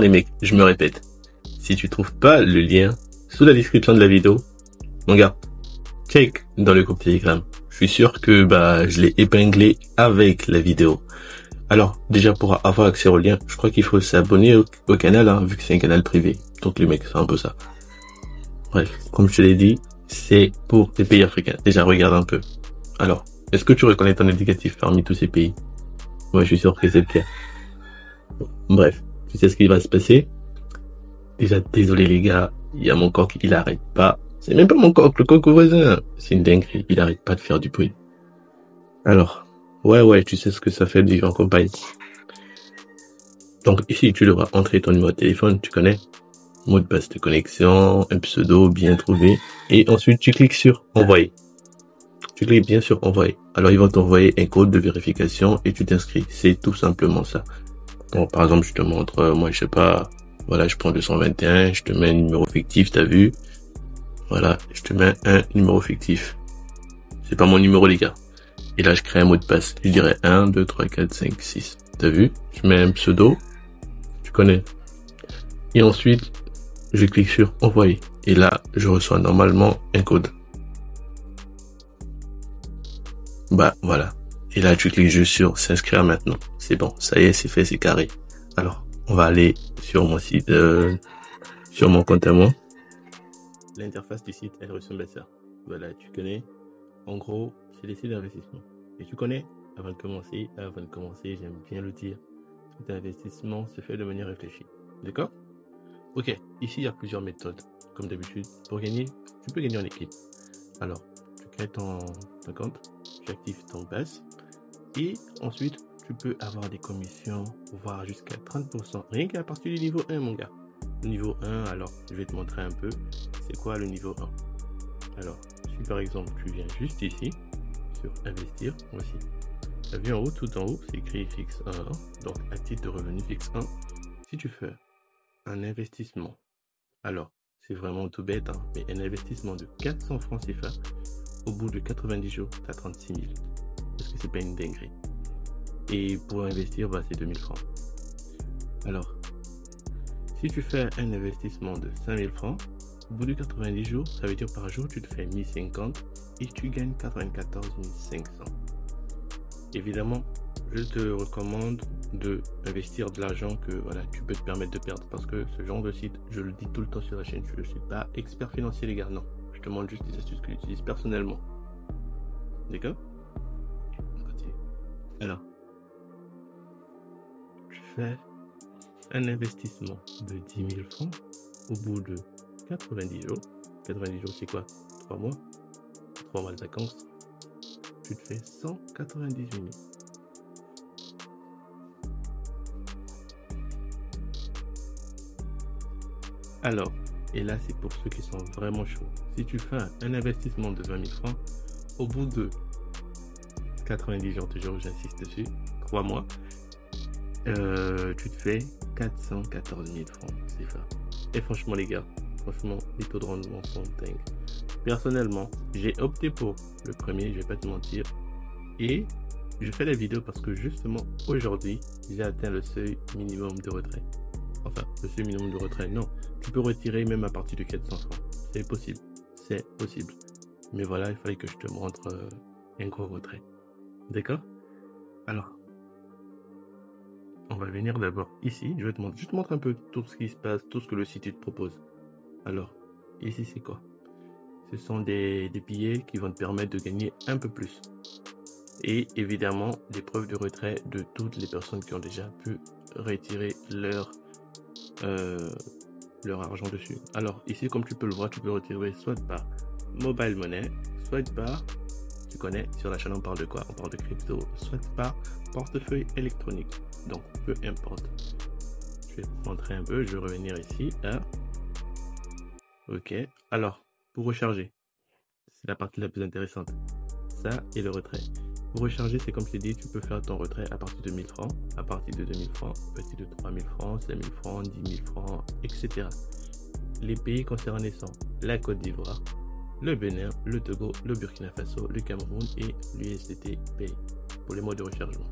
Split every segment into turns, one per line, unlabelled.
les mecs, je me répète. Si tu trouves pas le lien sous la description de la vidéo, mon gars, check dans le groupe Telegram. Je suis sûr que je l'ai épinglé avec la vidéo. Alors, déjà pour avoir accès au lien, je crois qu'il faut s'abonner au canal, hein, vu que c'est un canal privé. Donc les mecs, c'est un peu ça. Bref, comme je te l'ai dit, c'est pour les pays africains. Déjà, regarde un peu. Alors, est-ce que tu reconnais ton indicatif parmi tous ces pays? Moi, je suis sûr que c'est le cas. Bref, tu sais ce qui va se passer? Déjà, désolé les gars, il y a mon coq, il arrête pas. C'est même pas mon coq, le coq voisin. C'est une dinguerie, il arrête pas de faire du bruit. Alors, ouais, tu sais ce que ça fait de vivre en compagnie. Donc ici, tu devras entrer ton numéro de téléphone, tu connais. Mot de passe de connexion, un pseudo bien trouvé. Et ensuite, tu cliques sur envoyer. Tu cliques bien sur envoyer. Alors, ils vont t'envoyer un code de vérification et tu t'inscris. C'est tout simplement ça. Bon, par exemple, je te montre, moi, je sais pas, voilà, je prends 221, je te mets un numéro fictif, t'as vu? Voilà, je te mets un numéro fictif. C'est pas mon numéro, les gars. Et là, je crée un mot de passe. Je dirais 1, 2, 3, 4, 5, 6. T'as vu? Je mets un pseudo. Tu connais. Et ensuite, je clique sur envoyer. Et là, je reçois normalement un code. Voilà. Et là, tu cliques juste sur s'inscrire maintenant. C'est bon. Ça y est, c'est fait, c'est carré. Alors, on va aller sur mon site, sur mon compte à moi. L'interface du site, elle ressemble à ça. Voilà, tu connais. En gros, c'est les sites d'investissement. Et tu connais, avant de commencer, j'aime bien le dire, tout investissement se fait de manière réfléchie. D'accord? Ok, ici il y a plusieurs méthodes. Comme d'habitude, pour gagner, tu peux gagner en équipe. Alors, tu crées ton compte, tu actives ton pass, et ensuite, tu peux avoir des commissions, voire jusqu'à 30%, rien qu'à partir du niveau 1, mon gars. Le niveau 1, alors, je vais te montrer un peu, c'est quoi le niveau 1. Alors, si par exemple, tu viens juste ici, sur investir, voici. Tu as vu en haut, tout en haut, c'est écrit fixe 1, donc à titre de revenu fixe 1. Si tu fais un investissement, alors c'est vraiment tout bête, hein, mais un investissement de 400 francs CFA, au bout de 90 jours, tu as 36 000. Est-ce que c'est pas une dinguerie? Et pour investir, c'est 2000 francs. Alors, si tu fais un investissement de 5000 francs, au bout de 90 jours, ça veut dire par jour, tu te fais 1050 et tu gagnes 94 500. Évidemment, je te recommande d'investir de l'argent que tu peux te permettre de perdre, parce que ce genre de site, je le dis tout le temps sur la chaîne, je ne suis pas expert financier, les gars, non. Je te montre juste des astuces que j'utilise personnellement. D'accord? Alors, je fais un investissement de 10 000 francs au bout de 90 jours. 90 jours, c'est quoi? 3 mois? 3 mois de vacances. Tu te fais 198 000. Alors, et là, c'est pour ceux qui sont vraiment chauds. Si tu fais un investissement de 20 000 francs, au bout de 90 jours, toujours, j'insiste dessus, 3 mois, tu te fais 414 000 francs, c'est ça. Et franchement, les gars, les taux de rendement sont dingues. Personnellement, j'ai opté pour le premier, je vais pas te mentir. Et je fais la vidéo parce que justement, aujourd'hui, j'ai atteint le seuil minimum de retrait. Enfin, le seuil minimum de retrait, non. Tu peux retirer même à partir de 400 francs. C'est possible. C'est possible. Mais voilà, il fallait que je te montre un gros retrait. D'accord? Alors, on va venir d'abord ici. Je vais te montrer un peu tout ce qui se passe, tout ce que le site te propose. Alors, ici, c'est quoi? Ce sont des billets qui vont te permettre de gagner un peu plus. Et évidemment, des preuves de retrait de toutes les personnes qui ont déjà pu retirer leur argent dessus. Alors ici, comme tu peux le voir, tu peux retirer soit par mobile money, soit par, tu connais, sur la chaîne on parle de quoi? On parle de crypto, soit par portefeuille électronique. Donc peu importe. Je vais te montrer un peu, je vais revenir ici à... Ok, alors pour recharger, c'est la partie la plus intéressante, ça et le retrait. Pour recharger, c'est comme je t'ai dit, tu peux faire ton retrait à partir de 1000 francs, à partir de 2000 francs, à partir de 3000 francs, 5000 francs, 10 000 francs, etc. Les pays concernés sont la Côte d'Ivoire, le Bénin, le Togo, le Burkina Faso, le Cameroun et l'USDT Pay pour les modes de rechargement.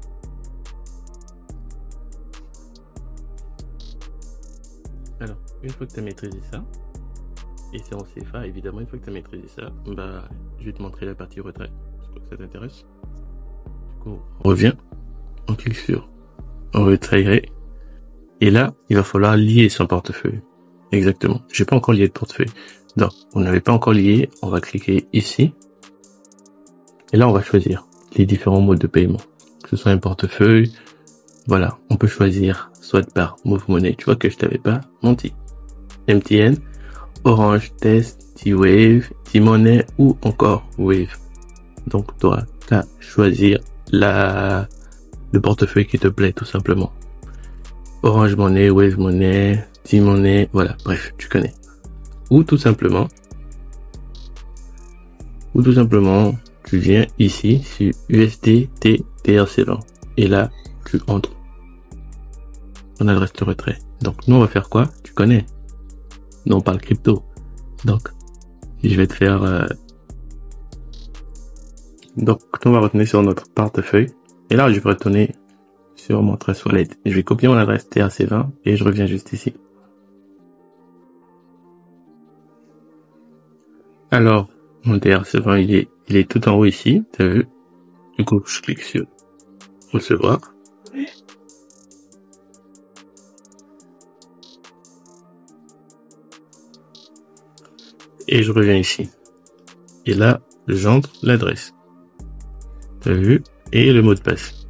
Alors, une fois que tu as maîtrisé ça, et c'est en CFA, évidemment, une fois que tu as maîtrisé ça, bah, je vais te montrer la partie retrait. Je crois que ça t'intéresse. Du coup, on revient, on clique sur retrait, et là, il va falloir lier son portefeuille. Exactement. J'ai pas encore lié de portefeuille. Donc, on n'avait pas encore lié, on va cliquer ici, et là, on va choisir les différents modes de paiement. Que ce soit un portefeuille, voilà, on peut choisir soit par Move Money, tu vois que je t'avais pas menti. MTN, Orange, Test, T-Wave, T-Money ou encore Wave. Donc, tu auras qu'à choisir le portefeuille qui te plaît, tout simplement. Orange Money, Wave Money, T-Money, voilà, bref, tu connais. Ou tout simplement, tu viens ici sur USDT TRC20. Et là, tu entres ton adresse de retrait. Donc, nous, on va faire quoi? Tu connais. Nous, on parle crypto. Donc, je vais te faire... Donc, on va retourner sur notre portefeuille. Et là, je vais retourner sur mon Trust Wallet. Je vais copier mon adresse TRC20 et je reviens juste ici. Alors, mon TRC20, il est tout en haut ici. T'as vu? Du coup, je clique sur recevoir. Et je reviens ici. Et là, j'entre l'adresse. T'as vu? Et le mot de passe.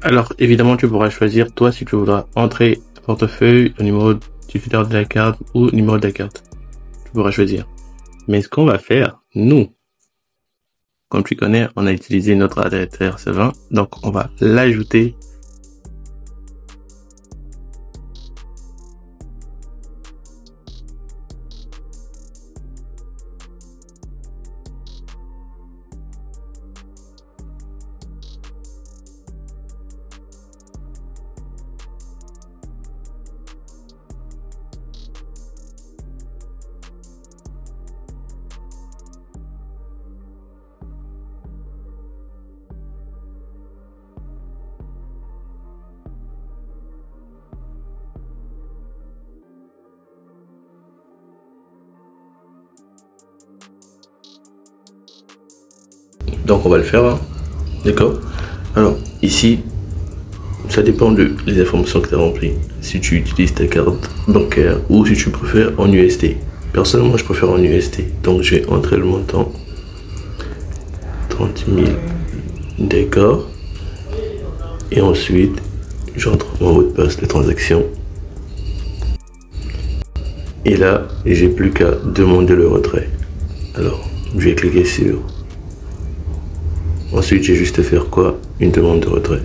Alors, évidemment, tu pourras choisir, toi, si tu voudras entrer ton portefeuille, le numéro du fidèle de la carte ou le numéro de la carte. Tu pourras choisir. Mais ce qu'on va faire, nous, comme tu connais, on a utilisé notre adresse TRC20, donc on va l'ajouter. Donc on va le faire, hein. D'accord? Alors ici, ça dépend des informations que tu as remplies. Si tu utilises ta carte bancaire ou si tu préfères en USD. Personnellement, je préfère en USD. Donc je vais entrer le montant. 30 000. D'accord. Et ensuite, j'entre mon mot de passe de transaction. Et là, j'ai plus qu'à demander le retrait. Alors, je vais cliquer sur... Ensuite, j'ai juste à faire quoi? Une demande de retrait.